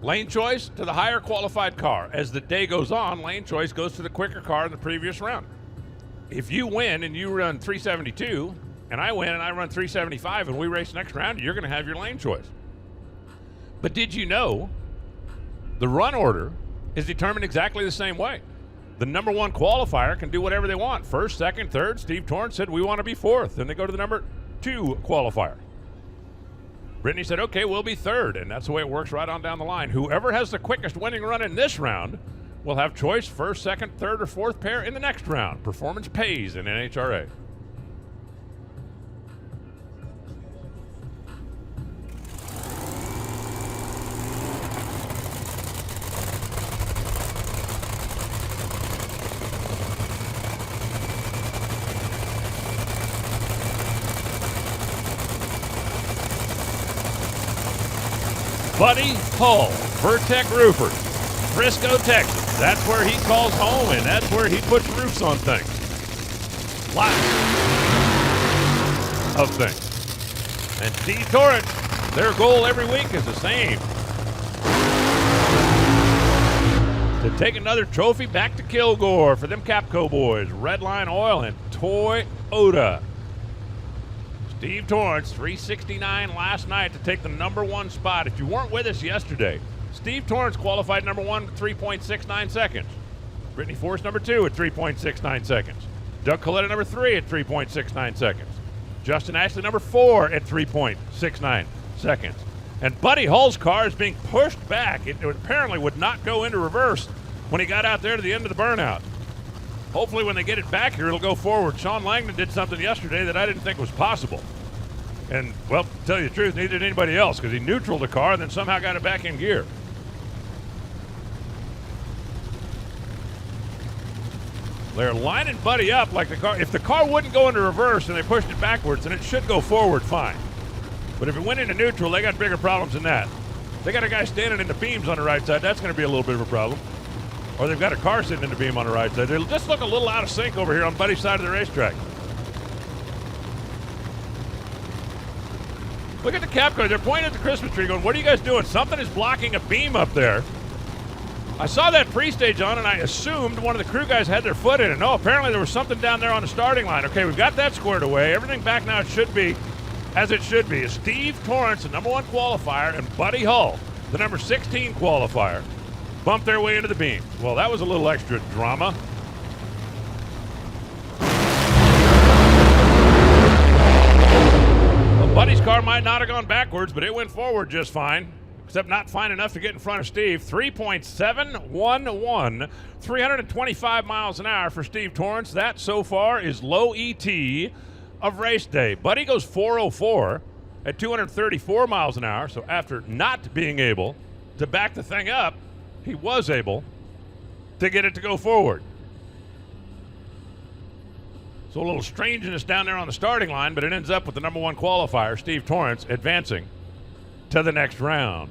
Lane choice to the higher qualified car. As the day goes on, lane choice goes to the quicker car in the previous round. If you win and you run 372, and I win and I run 375, and we race next round, you're going to have your lane choice. But did you know the run order is determined exactly the same way? The number one qualifier can do whatever they want. First, second, third. Steve Torrence said, we want to be fourth. Then they go to the number two qualifier. Brittany said, okay, we'll be third, and that's the way it works right on down the line. Whoever has the quickest winning run in this round will have choice first, second, third, or fourth pair in the next round. Performance pays in NHRA. Buddy Hull, Vertec Roofers, Frisco, Texas. That's where he calls home, and that's where he puts roofs on things. Lots of things. And Steve Torrence, their goal every week is the same. To take another trophy back to Kilgore for them Capco boys. Redline Oil and Toyota. Steve Torrence, 369 last night to take the number one spot. If you weren't with us yesterday, Steve Torrence qualified number one at 3.69 seconds. Brittany Force number two at 3.69 seconds. Doug Coletta number three at 3.69 seconds. Justin Ashley number four at 3.69 seconds. And Buddy Hull's car is being pushed back. It apparently would not go into reverse when he got out there to the end of the burnout. Hopefully when they get it back here, it'll go forward. Sean Langdon did something yesterday that I didn't think was possible. And, well, to tell you the truth, neither did anybody else, because he neutraled the car and then somehow got it back in gear. They're lining Buddy up like the car. If the car wouldn't go into reverse and they pushed it backwards, then it should go forward fine. But if it went into neutral, they got bigger problems than that. They got a guy standing in the beams on the right side. That's going to be a little bit of a problem. Or they've got a car sitting in the beam on the right side. They just look a little out of sync over here on Buddy's side of the racetrack. Look at the Capco. They're pointing at the Christmas tree going, what are you guys doing? Something is blocking a beam up there. I saw that pre-stage on and I assumed one of the crew guys had their foot in it. No, apparently there was something down there on the starting line. Okay, we've got that squared away. Everything back now should be as it should be. Steve Torrence, the number one qualifier, and Buddy Hull, the number 16 qualifier, bumped their way into the beam. Well, that was a little extra drama. Well, Buddy's car might not have gone backwards, but it went forward just fine, except not fine enough to get in front of Steve. 3.711, 325 miles an hour for Steve Torrence. That so far is low ET of race day. Buddy goes 404 at 234 miles an hour, so after not being able to back the thing up, he was able to get it to go forward. So a little strangeness down there on the starting line, but it ends up with the number one qualifier, Steve Torrence, advancing to the next round.